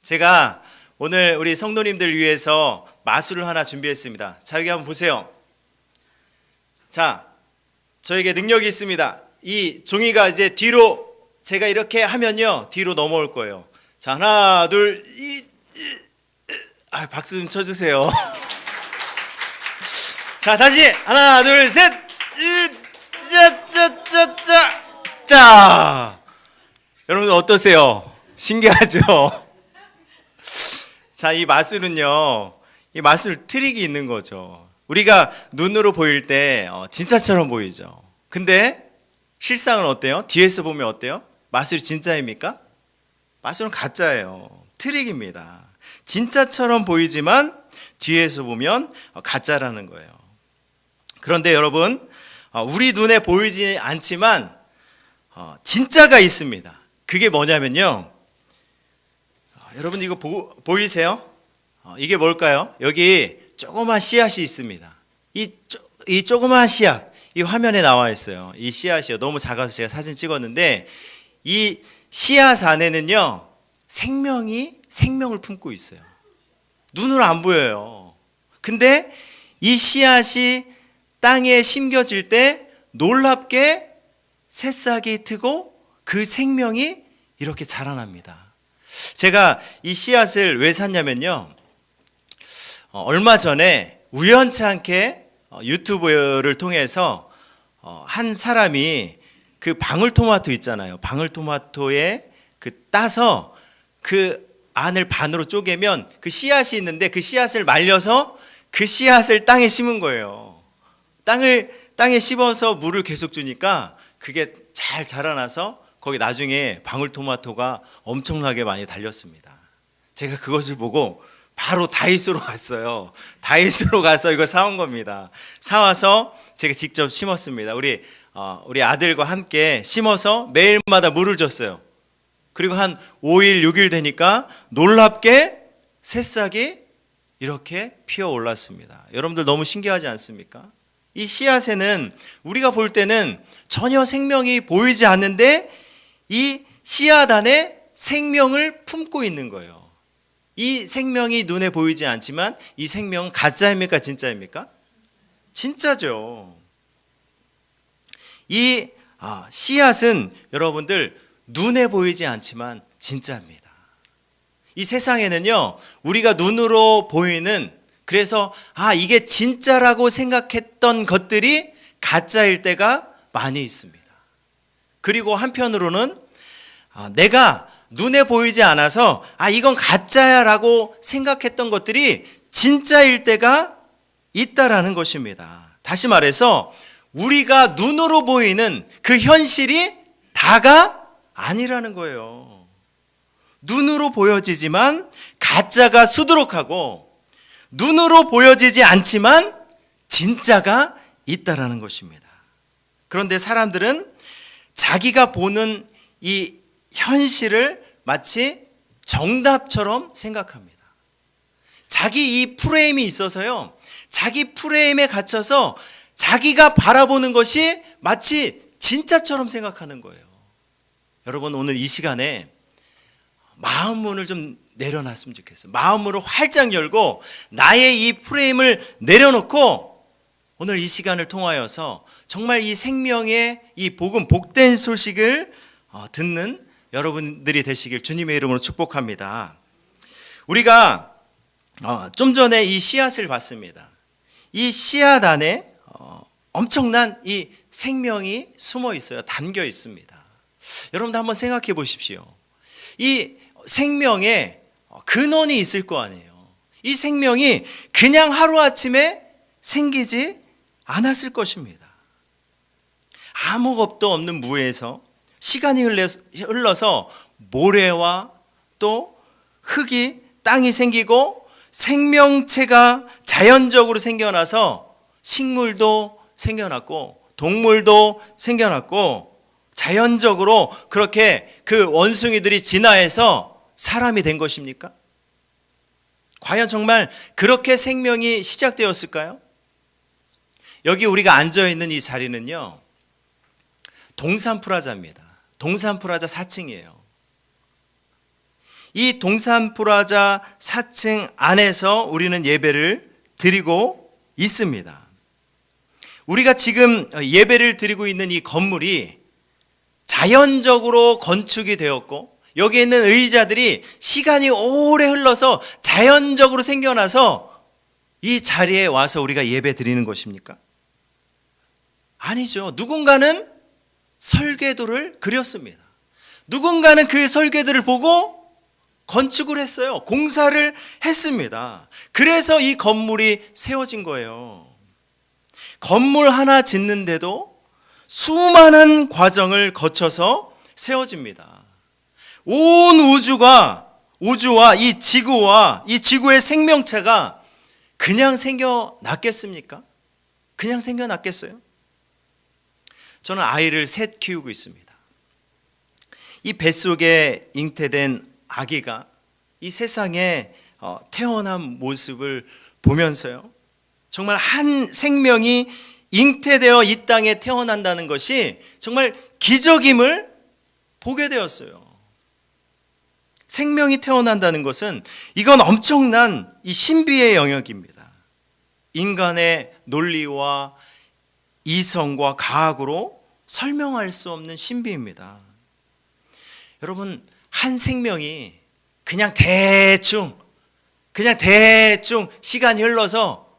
제가 오늘 우리 성도님들 위해서 마술을 하나 준비했습니다. 자, 여기 한번 보세요. 자, 저에게 능력이 있습니다. 이 종이가 이제 뒤로 제가 이렇게 하면요, 뒤로 넘어올 거예요. 자, 하나, 둘, 박수 좀 쳐주세요. 자, 다시 하나, 둘, 셋, 자, 여러분 어떠세요? 신기하죠? 자, 이 마술은요, 이 마술 트릭이 있는 거죠. 우리가 눈으로 보일 때 진짜처럼 보이죠. 근데 실상은 어때요? 뒤에서 보면 어때요? 마술이 진짜입니까? 마술은 가짜예요. 트릭입니다. 진짜처럼 보이지만 뒤에서 보면 가짜라는 거예요. 그런데 여러분, 우리 눈에 보이지 않지만 진짜가 있습니다. 그게 뭐냐면요, 여러분 이거 보이세요? 이게 뭘까요? 여기 조그만 씨앗이 있습니다. 이 조그만 씨앗, 이 화면에 나와 있어요. 이 씨앗이요, 너무 작아서 제가 사진 찍었는데, 이 씨앗 안에는요, 생명을 품고 있어요. 눈으로 안 보여요. 근데 이 씨앗이 땅에 심겨질 때 놀랍게 새싹이 트고 그 생명이 이렇게 자라납니다. 제가 이 씨앗을 왜 샀냐면요, 얼마 전에 우연치 않게 유튜브를 통해서 한 사람이 그 방울토마토 있잖아요. 방울토마토에 따서 그 안을 반으로 쪼개면 그 씨앗이 있는데, 그 씨앗을 말려서 그 씨앗을 땅에 심은 거예요. 땅에 심어서 물을 계속 주니까 그게 잘 자라나서 거기 나중에 방울토마토가 엄청나게 많이 달렸습니다. 제가 그것을 보고 바로 다이소로 갔어요. 다이소로 가서 이거 사온 겁니다. 사와서 제가 직접 심었습니다. 우리 아들과 함께 심어서 매일마다 물을 줬어요. 그리고 한 5일, 6일 되니까 놀랍게 새싹이 이렇게 피어 올랐습니다. 여러분들 너무 신기하지 않습니까? 이 씨앗에는 우리가 볼 때는 전혀 생명이 보이지 않는데 이 씨앗 안에 생명을 품고 있는 거예요. 이 생명이 눈에 보이지 않지만 이 생명은 가짜입니까? 진짜입니까? 진짜죠. 이 씨앗은 여러분들 눈에 보이지 않지만 진짜입니다. 이 세상에는요, 우리가 눈으로 보이는, 그래서 이게 진짜라고 생각했던 것들이 가짜일 때가 많이 있습니다. 그리고 한편으로는 내가 눈에 보이지 않아서 이건 가짜야 라고 생각했던 것들이 진짜일 때가 있다라는 것입니다. 다시 말해서 우리가 눈으로 보이는 그 현실이 다가 아니라는 거예요. 눈으로 보여지지만 가짜가 수두룩하고, 눈으로 보여지지 않지만 진짜가 있다라는 것입니다. 그런데 사람들은 자기가 보는 이 현실을 마치 정답처럼 생각합니다. 자기 이 프레임이 있어서요, 자기 프레임에 갇혀서 자기가 바라보는 것이 마치 진짜처럼 생각하는 거예요. 여러분, 오늘 이 시간에 마음 문을 좀 내려놨으면 좋겠어요. 마음으로 활짝 열고 나의 이 프레임을 내려놓고 오늘 이 시간을 통하여서 정말 이 생명의 이 복음, 복된 소식을 듣는 여러분들이 되시길 주님의 이름으로 축복합니다. 우리가 좀 전에 이 씨앗을 봤습니다. 이 씨앗 안에 엄청난 이 생명이 숨어 있어요. 담겨 있습니다. 여러분도 한번 생각해 보십시오. 이 생명에 근원이 있을 거 아니에요. 이 생명이 그냥 하루아침에 생기지 않았을 것입니다. 아무 겁도 없는 무에서 시간이 흘러서 모래와 또 흙이, 땅이 생기고 생명체가 자연적으로 생겨나서 식물도 생겨났고 동물도 생겨났고 자연적으로 그렇게 그 원숭이들이 진화해서 사람이 된 것입니까? 과연 정말 그렇게 생명이 시작되었을까요? 여기 우리가 앉아있는 이 자리는요, 동산 프라자입니다. 동산 프라자 4층이에요. 이 동산프라자 4층 안에서 우리는 예배를 드리고 있습니다. 우리가 지금 예배를 드리고 있는 이 건물이 자연적으로 건축이 되었고, 여기에 있는 의자들이 시간이 오래 흘러서 자연적으로 생겨나서 이 자리에 와서 우리가 예배 드리는 것입니까? 아니죠. 누군가는 설계도를 그렸습니다. 누군가는 그 설계도를 보고 건축을 했어요. 공사를 했습니다. 그래서 이 건물이 세워진 거예요. 건물 하나 짓는데도 수많은 과정을 거쳐서 세워집니다. 온 우주와 이 지구의 생명체가 그냥 생겨났겠습니까? 그냥 생겨났겠어요? 저는 아이를 셋 키우고 있습니다. 이 뱃속에 잉태된 아기가 이 세상에 태어난 모습을 보면서요, 정말 한 생명이 잉태되어 이 땅에 태어난다는 것이 정말 기적임을 보게 되었어요. 생명이 태어난다는 것은 이건 엄청난 이 신비의 영역입니다. 인간의 논리와 이성과 과학으로 설명할 수 없는 신비입니다. 여러분, 한 생명이 그냥 대충 시간이 흘러서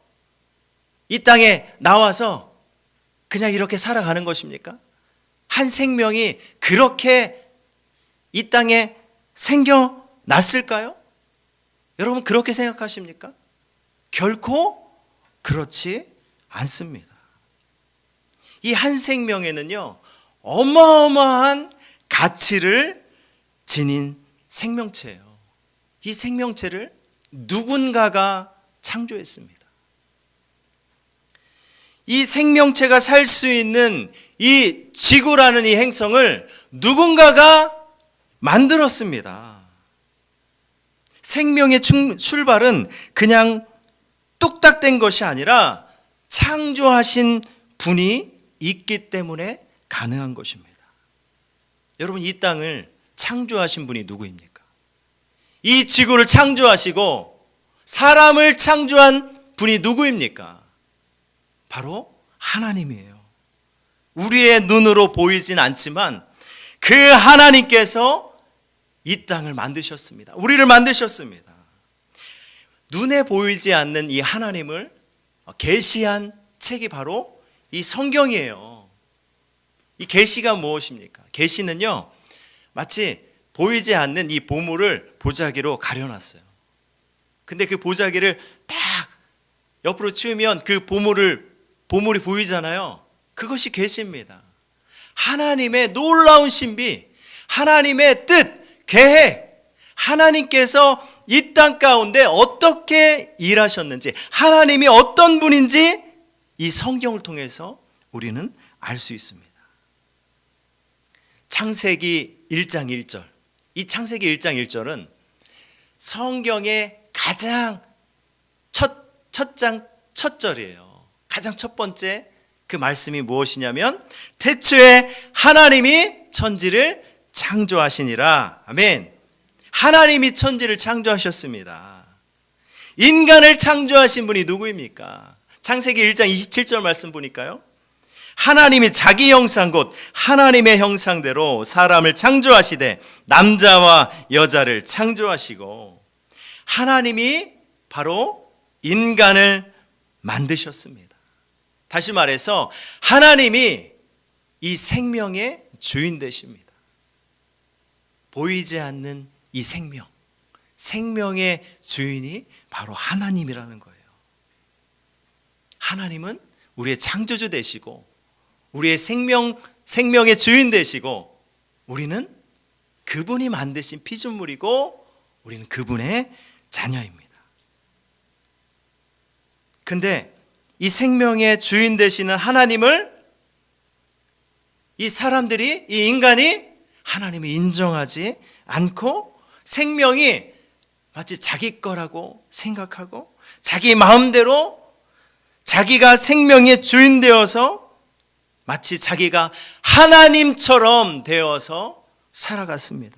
이 땅에 나와서 그냥 이렇게 살아가는 것입니까? 한 생명이 그렇게 이 땅에 생겨났을까요? 여러분, 그렇게 생각하십니까? 결코 그렇지 않습니다. 이 한 생명에는요, 어마어마한 가치를 지닌 생명체예요. 이 생명체를 누군가가 창조했습니다. 이 생명체가 살 수 있는 이 지구라는 이 행성을 누군가가 만들었습니다. 생명의 출발은 그냥 뚝딱 된 것이 아니라 창조하신 분이 있기 때문에 가능한 것입니다. 여러분, 이 땅을 창조하신 분이 누구입니까? 이 지구를 창조하시고 사람을 창조한 분이 누구입니까? 바로 하나님이에요. 우리의 눈으로 보이진 않지만 그 하나님께서 이 땅을 만드셨습니다. 우리를 만드셨습니다. 눈에 보이지 않는 이 하나님을 계시한 책이 바로 이 성경이에요. 이 계시가 무엇입니까? 계시는요, 마치 보이지 않는 이 보물을 보자기로 가려놨어요. 근데 그 보자기를 딱 옆으로 치우면 그 보물이 보이잖아요. 그것이 계시입니다. 하나님의 놀라운 신비, 하나님의 뜻, 계획, 하나님께서 이 땅 가운데 어떻게 일하셨는지, 하나님이 어떤 분인지 이 성경을 통해서 우리는 알 수 있습니다. 창세기 1장 1절, 이 창세기 1장 1절은 성경의 가장 첫 장 첫 절이에요. 가장 첫 번째 그 말씀이 무엇이냐면, 태초에 하나님이 천지를 창조하시니라. 아멘. 하나님이 천지를 창조하셨습니다. 인간을 창조하신 분이 누구입니까? 창세기 1장 27절 말씀 보니까요, 하나님이 자기 형상 곧 하나님의 형상대로 사람을 창조하시되 남자와 여자를 창조하시고, 하나님이 바로 인간을 만드셨습니다. 다시 말해서 하나님이 이 생명의 주인 되십니다. 보이지 않는 이 생명의 주인이 바로 하나님이라는 거예요. 하나님은 우리의 창조주 되시고 우리의 생명의 주인 되시고, 우리는 그분이 만드신 피조물이고 우리는 그분의 자녀입니다. 근데 이 생명의 주인 되시는 하나님을 이 사람들이, 이 인간이 하나님을 인정하지 않고 생명이 마치 자기 거라고 생각하고 자기 마음대로 자기가 생명의 주인 되어서 마치 자기가 하나님처럼 되어서 살아갔습니다.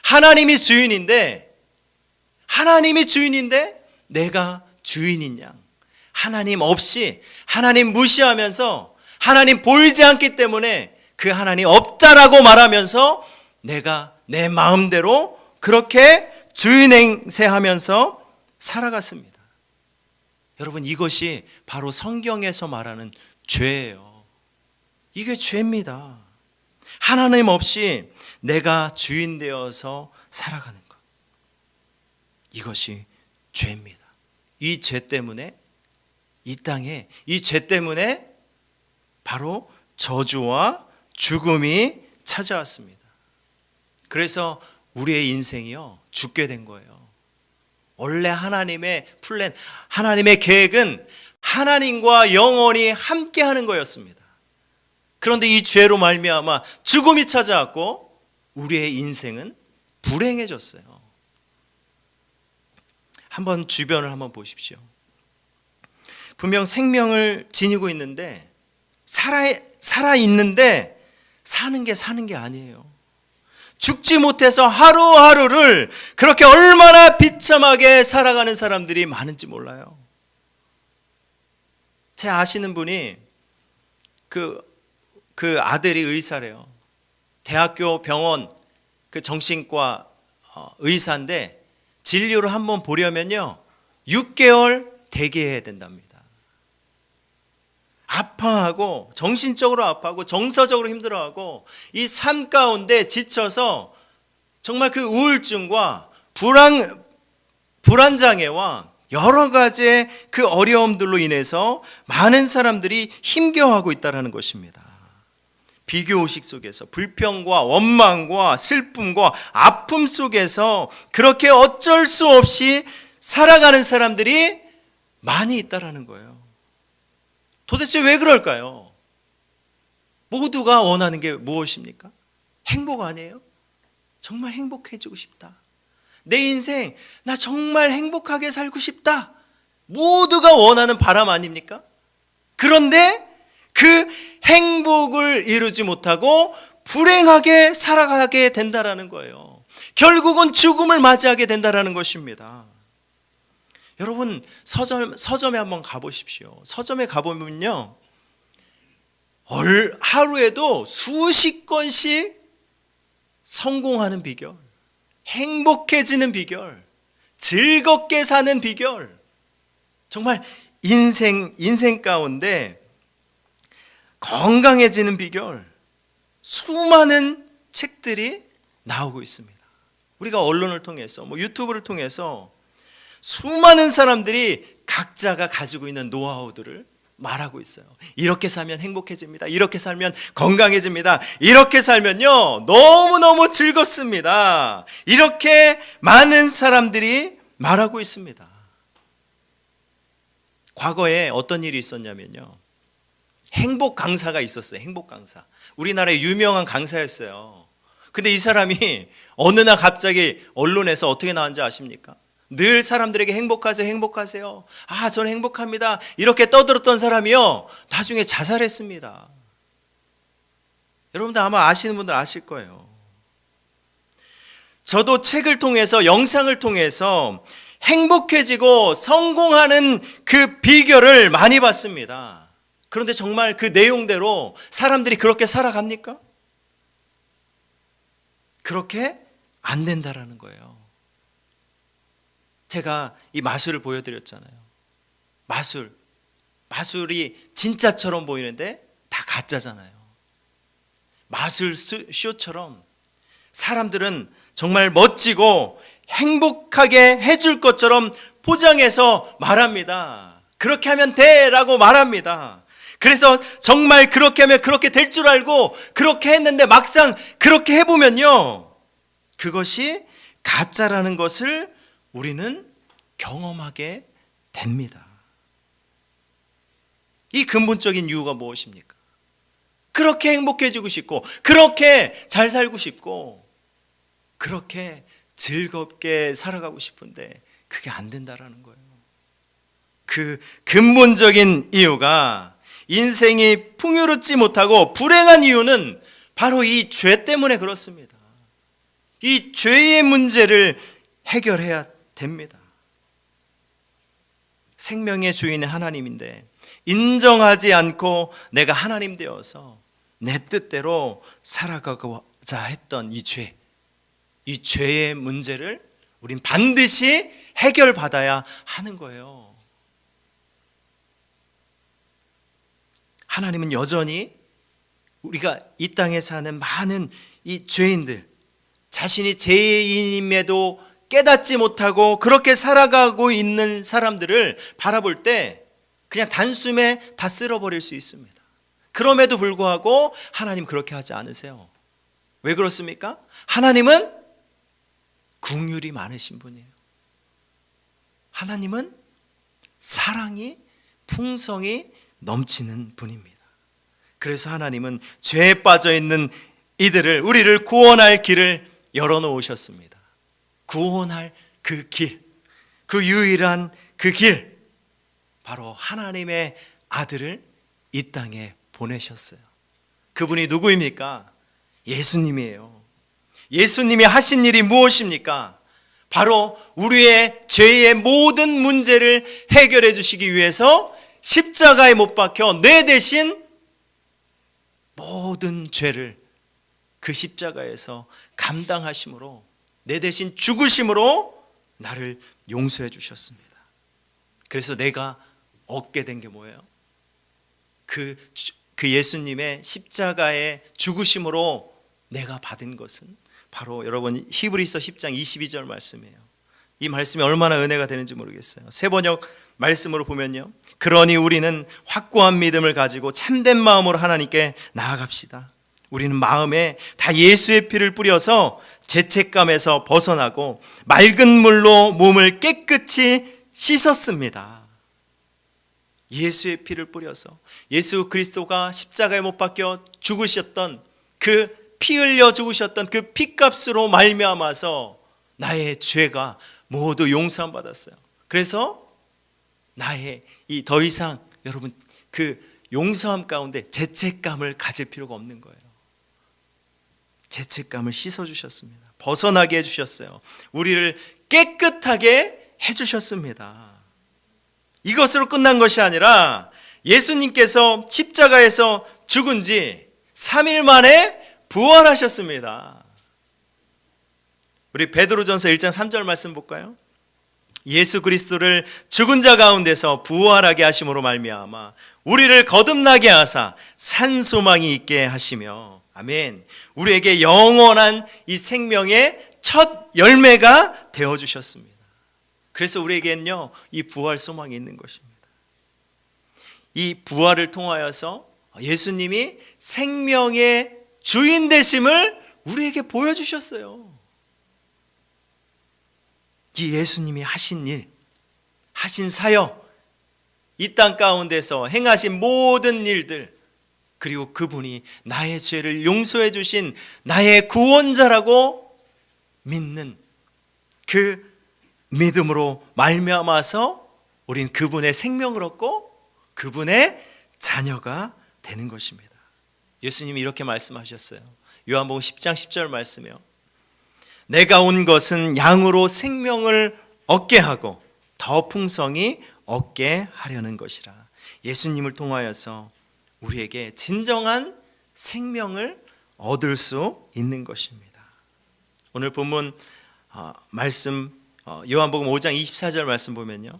하나님이 주인인데 내가 주인인 양. 하나님 없이, 하나님 무시하면서, 하나님 보이지 않기 때문에 그 하나님 없다라고 말하면서 내가 내 마음대로 그렇게 주인 행세하면서 살아갔습니다. 여러분, 이것이 바로 성경에서 말하는 죄예요. 이게 죄입니다. 하나님 없이 내가 주인 되어서 살아가는 것, 이것이 죄입니다. 이 죄 때문에, 이 땅에 이 죄 때문에 바로 저주와 죽음이 찾아왔습니다. 그래서 우리의 인생이요, 죽게 된 거예요. 원래 하나님의 플랜, 하나님의 계획은 하나님과 영원히 함께하는 거였습니다. 그런데 이 죄로 말미암아 죽음이 찾아왔고 우리의 인생은 불행해졌어요. 한번 주변을 한번 보십시오. 분명 생명을 지니고 있는데, 살아 있는데 사는 게 아니에요. 죽지 못해서 하루하루를 그렇게 얼마나 비참하게 살아가는 사람들이 많은지 몰라요. 제 아시는 분이 그 아들이 의사래요. 대학교 병원 그 정신과 의사인데 진료를 한번 보려면요 6개월 대기해야 된답니다. 아파하고, 정신적으로 아파하고, 정서적으로 힘들어하고, 이 삶 가운데 지쳐서 정말 그 우울증과 불안장애와 여러 가지의 그 어려움들로 인해서 많은 사람들이 힘겨워하고 있다는 것입니다. 비교의식 속에서 불평과 원망과 슬픔과 아픔 속에서 그렇게 어쩔 수 없이 살아가는 사람들이 많이 있다는 거예요. 도대체 왜 그럴까요? 모두가 원하는 게 무엇입니까? 행복 아니에요? 정말 행복해지고 싶다. 내 인생 나 정말 행복하게 살고 싶다. 모두가 원하는 바람 아닙니까? 그런데 그 행복을 이루지 못하고 불행하게 살아가게 된다라는 거예요. 결국은 죽음을 맞이하게 된다라는 것입니다. 여러분, 서점에 한번 가보십시오. 서점에 가보면요, 하루에도 수십 권씩 성공하는 비결, 행복해지는 비결, 즐겁게 사는 비결, 정말 인생 가운데 건강해지는 비결, 수많은 책들이 나오고 있습니다. 우리가 언론을 통해서, 유튜브를 통해서 수많은 사람들이 각자가 가지고 있는 노하우들을 말하고 있어요. 이렇게 살면 행복해집니다. 이렇게 살면 건강해집니다. 이렇게 살면요 너무너무 즐겁습니다. 이렇게 많은 사람들이 말하고 있습니다. 과거에 어떤 일이 있었냐면요, 행복 강사가 있었어요. 행복 강사. 우리나라의 유명한 강사였어요. 근데 이 사람이 어느 날 갑자기 언론에서 어떻게 나왔는지 아십니까? 늘 사람들에게 행복하세요, 행복하세요. 아, 저는 행복합니다. 이렇게 떠들었던 사람이요, 나중에 자살했습니다. 여러분들 아마 아시는 분들 아실 거예요. 저도 책을 통해서, 영상을 통해서 행복해지고 성공하는 그 비결을 많이 봤습니다. 그런데 정말 그 내용대로 사람들이 그렇게 살아갑니까? 그렇게 안 된다라는 거예요. 제가 이 마술을 보여드렸잖아요. 마술이 진짜처럼 보이는데 다 가짜잖아요. 마술 쇼처럼 사람들은 정말 멋지고 행복하게 해줄 것처럼 포장해서 말합니다. 그렇게 하면 돼 라고 말합니다. 그래서 정말 그렇게 하면 그렇게 될 줄 알고 그렇게 했는데 막상 그렇게 해보면요, 그것이 가짜라는 것을 우리는 경험하게 됩니다. 이 근본적인 이유가 무엇입니까? 그렇게 행복해지고 싶고, 그렇게 잘 살고 싶고, 그렇게 즐겁게 살아가고 싶은데 그게 안 된다라는 거예요. 그 근본적인 이유가, 인생이 풍요롭지 못하고 불행한 이유는 바로 이 죄 때문에 그렇습니다. 이 죄의 문제를 해결해야 됩니다. 생명의 주인은 하나님인데 인정하지 않고 내가 하나님 되어서 내 뜻대로 살아가고자 했던 이 죄의 문제를 우린 반드시 해결받아야 하는 거예요. 하나님은 여전히 우리가 이 땅에 사는 많은 이 죄인들, 자신이 죄인임에도 깨닫지 못하고 그렇게 살아가고 있는 사람들을 바라볼 때 그냥 단숨에 다 쓸어버릴 수 있습니다. 그럼에도 불구하고 하나님 그렇게 하지 않으세요. 왜 그렇습니까? 하나님은 긍휼이 많으신 분이에요. 하나님은 사랑이 풍성이 넘치는 분입니다. 그래서 하나님은 죄에 빠져 있는 이들을, 우리를 구원할 길을 열어놓으셨습니다. 구원할 그 길, 그 유일한 그 길, 바로 하나님의 아들을 이 땅에 보내셨어요. 그분이 누구입니까? 예수님이에요. 예수님이 하신 일이 무엇입니까? 바로 우리의 죄의 모든 문제를 해결해 주시기 위해서 십자가에 못 박혀 내 대신 모든 죄를 그 십자가에서 감당하심으로, 내 대신 죽으심으로 나를 용서해 주셨습니다. 그래서 내가 얻게 된 게 뭐예요? 그 예수님의 십자가의 죽으심으로 내가 받은 것은 바로 여러분 히브리서 10장 22절 말씀이에요. 이 말씀이 얼마나 은혜가 되는지 모르겠어요. 세번역 말씀으로 보면요, 그러니 우리는 확고한 믿음을 가지고 참된 마음으로 하나님께 나아갑시다. 우리는 마음에 다 예수의 피를 뿌려서 죄책감에서 벗어나고 맑은 물로 몸을 깨끗이 씻었습니다. 예수의 피를 뿌려서, 예수 그리스도가 십자가에 못 박혀 죽으셨던 그 피 흘려 죽으셨던 그 피값으로 말미암아서 나의 죄가 모두 용서함 받았어요. 그래서 나의 이 더 이상 여러분 그 용서함 가운데 죄책감을 가질 필요가 없는 거예요. 죄책감을 씻어주셨습니다. 벗어나게 해주셨어요. 우리를 깨끗하게 해주셨습니다. 이것으로 끝난 것이 아니라 예수님께서 십자가에서 죽은 지 3일 만에 부활하셨습니다. 우리 베드로전서 1장 3절 말씀 볼까요? 예수 그리스도를 죽은 자 가운데서 부활하게 하심으로 말미암아 우리를 거듭나게 하사 산 소망이 있게 하시며, 아멘, 우리에게 영원한 이 생명의 첫 열매가 되어주셨습니다. 그래서 우리에게는요 이 부활 소망이 있는 것입니다. 이 부활을 통하여서 예수님이 생명의 주인 되심을 우리에게 보여주셨어요. 이 예수님이 하신 일, 하신 사역, 이 땅 가운데서 행하신 모든 일들, 그리고 그분이 나의 죄를 용서해 주신 나의 구원자라고 믿는 그 믿음으로 말미암아서 우린 그분의 생명을 얻고 그분의 자녀가 되는 것입니다. 예수님이 이렇게 말씀하셨어요. 요한복음 10장 10절 말씀이요, 내가 온 것은 양으로 생명을 얻게 하고 더 풍성히 얻게 하려는 것이라. 예수님을 통하여서 우리에게 진정한 생명을 얻을 수 있는 것입니다. 오늘 본문 말씀 요한복음 5장 24절 말씀 보면요,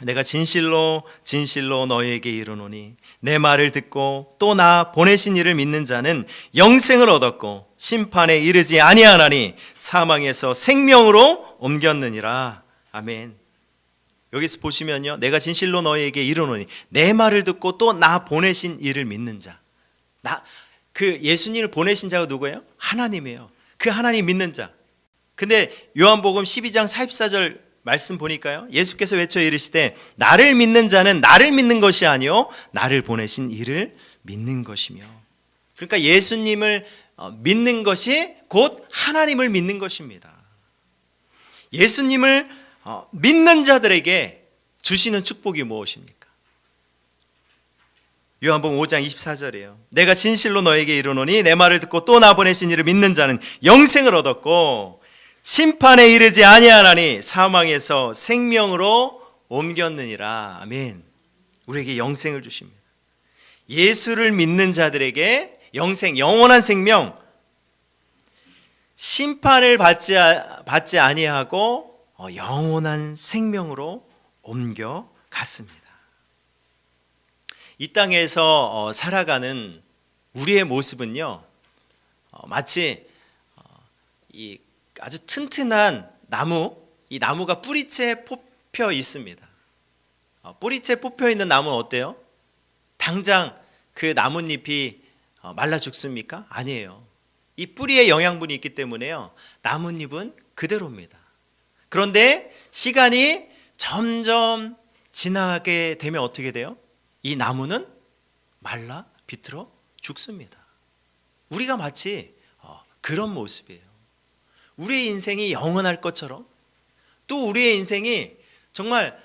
내가 진실로 진실로 너희에게 이르노니 내 말을 듣고 또 나 보내신 이를 믿는 자는 영생을 얻었고 심판에 이르지 아니하나니 사망에서 생명으로 옮겼느니라. 아멘. 여기서 보시면요, 내가 진실로 너희에게 이르노니, 내 말을 듣고 또 나 보내신 이를 믿는 자, 그 예수님을 보내신 자가 누구예요? 하나님이에요. 그 하나님 믿는 자. 근데 요한복음 12장 44절 말씀 보니까요, 예수께서 외쳐 이르시되 나를 믿는 자는 나를 믿는 것이 아니요 나를 보내신 이를 믿는 것이며. 그러니까 예수님을 믿는 것이 곧 하나님을 믿는 것입니다. 예수님을 믿는 자들에게 주시는 축복이 무엇입니까? 요한복음 5장 24절이에요. 내가 진실로 너에게 이르노니 내 말을 듣고 또 나 보내신 이를 믿는 자는 영생을 얻었고 심판에 이르지 아니하나니 사망에서 생명으로 옮겼느니라. 아멘. 우리에게 영생을 주십니다. 예수를 믿는 자들에게 영생, 영원한 생명, 심판을 받지 아니하고 영원한 생명으로 옮겨갔습니다. 이 땅에서 살아가는 우리의 모습은요, 마치 이 아주 튼튼한 나무, 이 나무가 뿌리채 뽑혀 있습니다. 뿌리채 뽑혀 있는 나무는 어때요? 당장 그 나뭇잎이 말라 죽습니까? 아니에요. 이 뿌리에 영양분이 있기 때문에요, 나뭇잎은 그대로입니다. 그런데 시간이 점점 지나게 되면 어떻게 돼요? 이 나무는 말라 비틀어 죽습니다. 우리가 마치 그런 모습이에요. 우리의 인생이 영원할 것처럼, 또 우리의 인생이 정말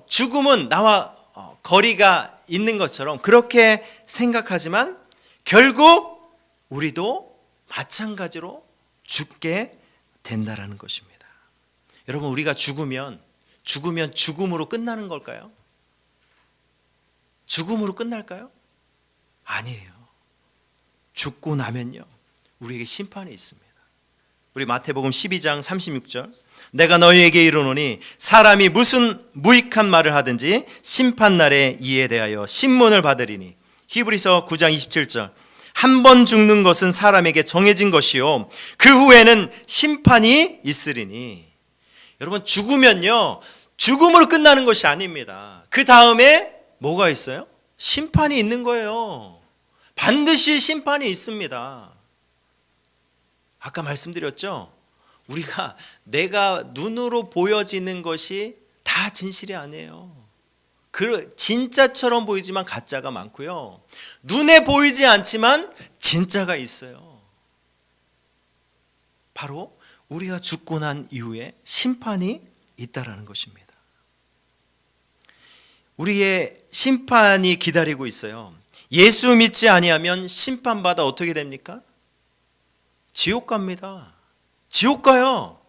죽음은 나와 거리가 있는 것처럼 그렇게 생각하지만 결국 우리도 마찬가지로 죽게 된다라는 것입니다. 여러분, 우리가 죽으면 죽음으로 끝나는 걸까요? 죽음으로 끝날까요? 아니에요. 죽고 나면요, 우리에게 심판이 있습니다. 우리 마태복음 12장 36절, 내가 너희에게 이르노니 사람이 무슨 무익한 말을 하든지 심판날에 이에 대하여 신문을 받으리니. 히브리서 9장 27절, 한 번 죽는 것은 사람에게 정해진 것이요 그 후에는 심판이 있으리니. 여러분, 죽으면요, 죽음으로 끝나는 것이 아닙니다. 그 다음에 뭐가 있어요? 심판이 있는 거예요. 반드시 심판이 있습니다. 아까 말씀드렸죠? 우리가 내가 눈으로 보여지는 것이 다 진실이 아니에요. 진짜처럼 보이지만 가짜가 많고요, 눈에 보이지 않지만 진짜가 있어요. 바로 우리가 죽고 난 이후에 심판이 있다라는 것입니다. 우리의 심판이 기다리고 있어요. 예수 믿지 아니하면 심판받아 어떻게 됩니까? 지옥 갑니다. 지옥 가요.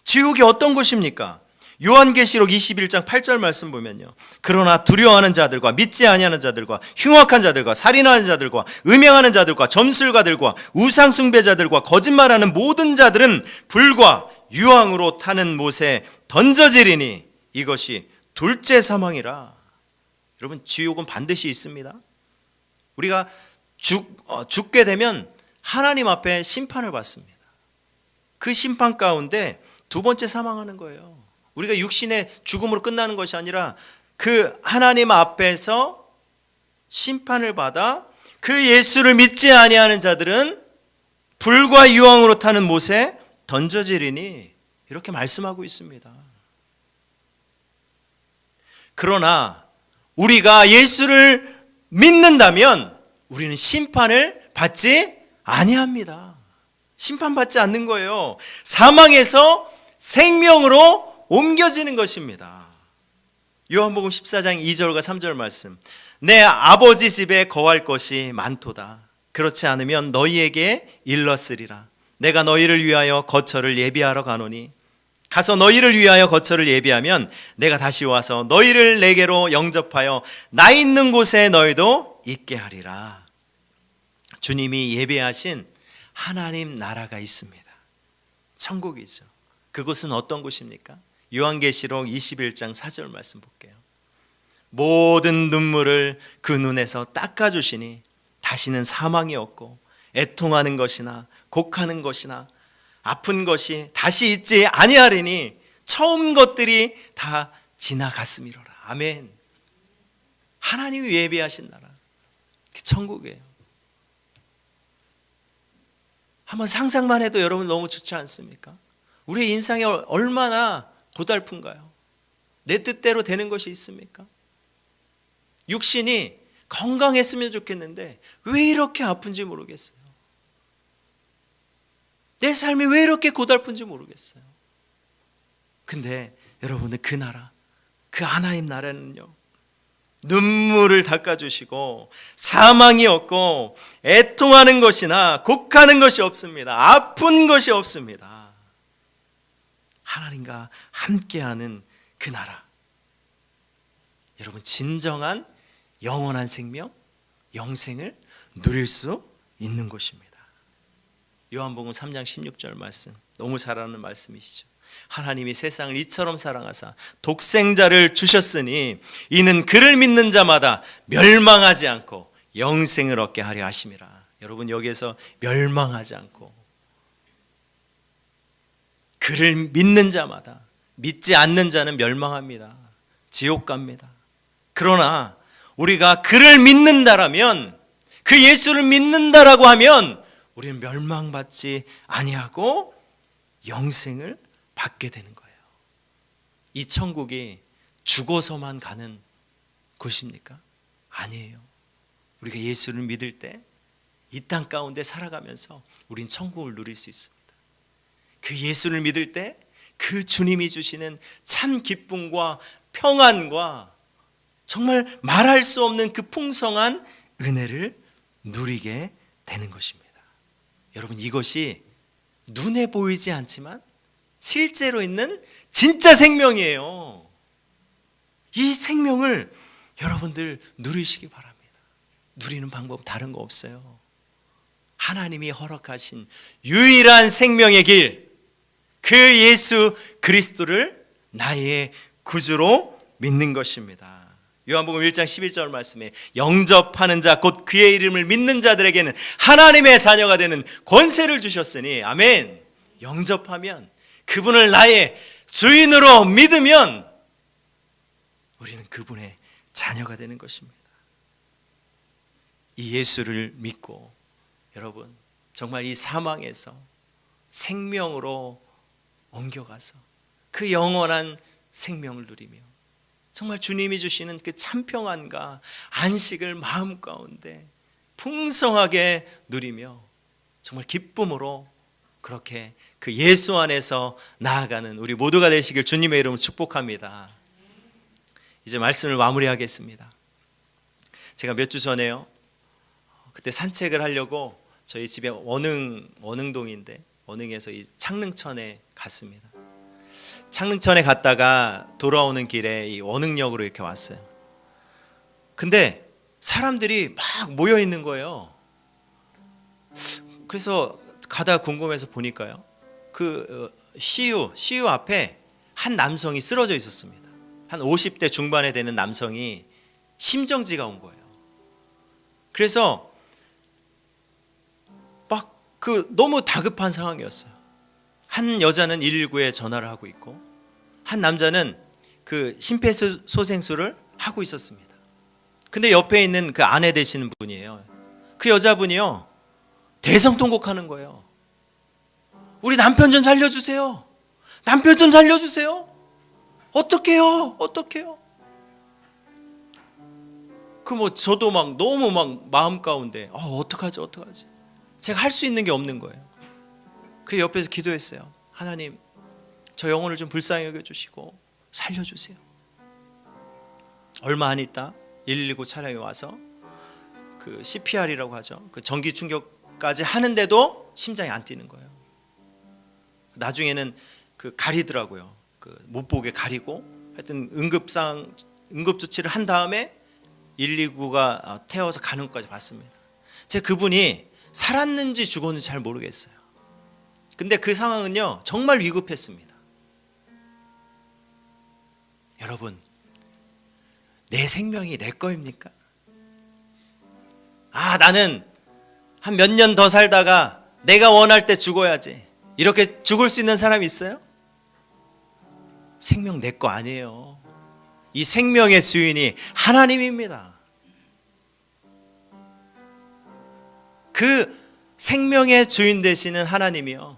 지옥이 어떤 곳입니까? 요한계시록 21장 8절 말씀 보면요, 그러나 두려워하는 자들과 믿지 아니하는 자들과 흉악한 자들과 살인하는 자들과 음행하는 자들과 점술가들과 우상 숭배자들과 거짓말하는 모든 자들은 불과 유황으로 타는 못에 던져지리니 이것이 둘째 사망이라. 여러분, 지옥은 반드시 있습니다. 우리가 죽게 되면 하나님 앞에 심판을 받습니다. 그 심판 가운데 두 번째 사망하는 거예요. 우리가 육신의 죽음으로 끝나는 것이 아니라 그 하나님 앞에서 심판을 받아 그 예수를 믿지 아니하는 자들은 불과 유황으로 타는 못에 던져지리니, 이렇게 말씀하고 있습니다. 그러나 우리가 예수를 믿는다면 우리는 심판을 받지 아니합니다. 심판받지 않는 거예요. 사망에서 생명으로 옮겨지는 것입니다. 요한복음 14장 2절과 3절 말씀, 내 아버지 집에 거할 것이 많도다. 그렇지 않으면 너희에게 일렀으리라. 내가 너희를 위하여 거처를 예비하러 가노니 가서 너희를 위하여 거처를 예비하면 내가 다시 와서 너희를 내게로 영접하여 나 있는 곳에 너희도 있게 하리라. 주님이 예배하신 하나님 나라가 있습니다. 천국이죠. 그곳은 어떤 곳입니까? 요한계시록 21장 4절 말씀 볼게요. 모든 눈물을 그 눈에서 닦아주시니 다시는 사망이 없고 애통하는 것이나 곡하는 것이나 아픈 것이 다시 있지 아니하리니 처음 것들이 다 지나갔음이로라. 아멘. 하나님이 예배하신 나라, 그 천국이에요. 한번 상상만 해도 여러분 너무 좋지 않습니까? 우리의 인생이 얼마나 고달픈가요? 내 뜻대로 되는 것이 있습니까? 육신이 건강했으면 좋겠는데 왜 이렇게 아픈지 모르겠어요. 내 삶이 왜 이렇게 고달픈지 모르겠어요. 근데 여러분은 그 나라, 그 하나님 나라는요, 눈물을 닦아주시고 사망이 없고 애통하는 것이나 곡하는 것이 없습니다. 아픈 것이 없습니다. 하나님과 함께하는 그 나라. 여러분, 진정한 영원한 생명, 영생을 누릴 수 있는 것입니다. 요한복음 3장 16절 말씀, 너무 잘 아는 말씀이시죠. 하나님이 세상을 이처럼 사랑하사 독생자를 주셨으니 이는 그를 믿는 자마다 멸망하지 않고 영생을 얻게 하려 하심이라. 여러분, 여기에서 멸망하지 않고, 그를 믿는 자마다, 믿지 않는 자는 멸망합니다. 지옥 갑니다. 그러나 우리가 그를 믿는다라면, 그 예수를 믿는다라고 하면 우리는 멸망받지 아니하고 영생을 받게 되는 거예요. 이 천국이 죽어서만 가는 곳입니까? 아니에요. 우리가 예수를 믿을 때 이 땅 가운데 살아가면서 우린 천국을 누릴 수 있습니다. 그 예수를 믿을 때 그 주님이 주시는 참 기쁨과 평안과 정말 말할 수 없는 그 풍성한 은혜를 누리게 되는 것입니다. 여러분, 이것이 눈에 보이지 않지만 실제로 있는 진짜 생명이에요. 이 생명을 여러분들 누리시기 바랍니다. 누리는 방법 다른 거 없어요. 하나님이 허락하신 유일한 생명의 길, 그 예수 그리스도를 나의 구주로 믿는 것입니다. 요한복음 1장 11절 말씀에 영접하는 자 곧 그의 이름을 믿는 자들에게는 하나님의 자녀가 되는 권세를 주셨으니, 아멘. 영접하면, 그분을 나의 주인으로 믿으면 우리는 그분의 자녀가 되는 것입니다. 이 예수를 믿고 여러분, 정말 이 사망에서 생명으로 옮겨가서 그 영원한 생명을 누리며 정말 주님이 주시는 그 참평안과 안식을 마음 가운데 풍성하게 누리며 정말 기쁨으로 그렇게 그 예수 안에서 나아가는 우리 모두가 되시길 주님의 이름으로 축복합니다. 이제 말씀을 마무리하겠습니다. 제가 몇 주 전에요, 그때 산책을 하려고 저희 집에 원흥동인데 원흥에서 이 창릉천에 갔습니다. 창릉천에 갔다가 돌아오는 길에 이 원흥역으로 이렇게 왔어요. 근데 사람들이 막 모여 있는 거예요. 그래서 가다 궁금해서 보니까요, 그 CU 앞에 한 남성이 쓰러져 있었습니다. 한 50대 중반에 되는 남성이 심정지가 온 거예요. 그래서 막 너무 다급한 상황이었어요. 한 여자는 119에 전화를 하고 있고 한 남자는 그 심폐소생술을 하고 있었습니다. 근데 옆에 있는 그 아내 되시는 분이에요. 그 여자분이요, 대성통곡하는 거예요. 우리 남편 좀 살려주세요. 남편 좀 살려주세요. 어떡해요? 저도 막 너무 막 마음 가운데 어떡하지? 제가 할 수 있는 게 없는 거예요. 그 옆에서 기도했어요. 하나님, 저 영혼을 좀 불쌍히 여겨주시고 살려주세요. 얼마 안 있다 119 차량이 와서 그 CPR이라고 하죠. 그 전기 충격까지 하는데도 심장이 안 뛰는 거예요. 나중에는 그 가리더라고요. 그 못 보게 가리고 하여튼 응급 조치를 한 다음에 119가 태워서 간호까지 받습니다. 제가 그분이 살았는지 죽었는지 잘 모르겠어요. 근데 그 상황은요, 정말 위급했습니다. 여러분, 내 생명이 내 거입니까? 나는 한 몇 년 더 살다가 내가 원할 때 죽어야지, 이렇게 죽을 수 있는 사람이 있어요? 생명 내 거 아니에요. 이 생명의 주인이 하나님입니다. 그 생명의 주인 되시는 하나님이요,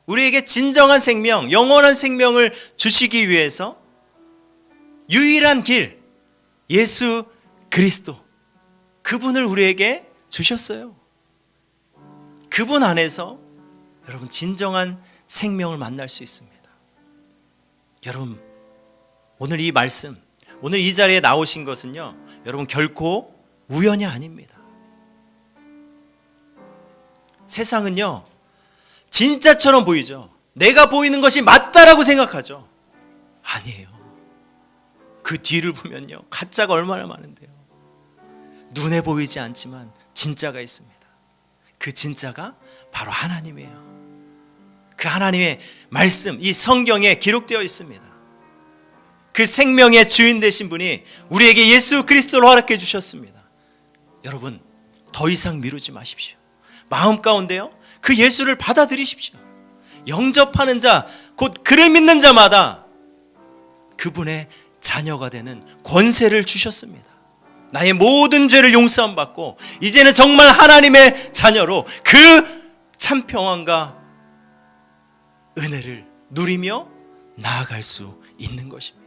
우리에게 진정한 생명, 영원한 생명을 주시기 위해서 유일한 길, 예수 그리스도, 그분을 우리에게 주셨어요. 그분 안에서 여러분 진정한 생명을 만날 수 있습니다. 여러분, 오늘 이 말씀 오늘 이 자리에 나오신 것은요, 여러분 결코 우연이 아닙니다. 세상은요, 진짜처럼 보이죠. 내가 보이는 것이 맞다라고 생각하죠. 아니에요. 그 뒤를 보면요, 가짜가 얼마나 많은데요. 눈에 보이지 않지만 진짜가 있습니다. 그 진짜가 바로 하나님이에요. 그 하나님의 말씀, 이 성경에 기록되어 있습니다. 그 생명의 주인 되신 분이 우리에게 예수 그리스도를 허락해 주셨습니다. 여러분, 더 이상 미루지 마십시오. 마음 가운데요, 그 예수를 받아들이십시오. 영접하는 자, 곧 그를 믿는 자마다 그분의 자녀가 되는 권세를 주셨습니다. 나의 모든 죄를 용서함 받고 이제는 정말 하나님의 자녀로 그 참 평안과 은혜를 누리며 나아갈 수 있는 것입니다.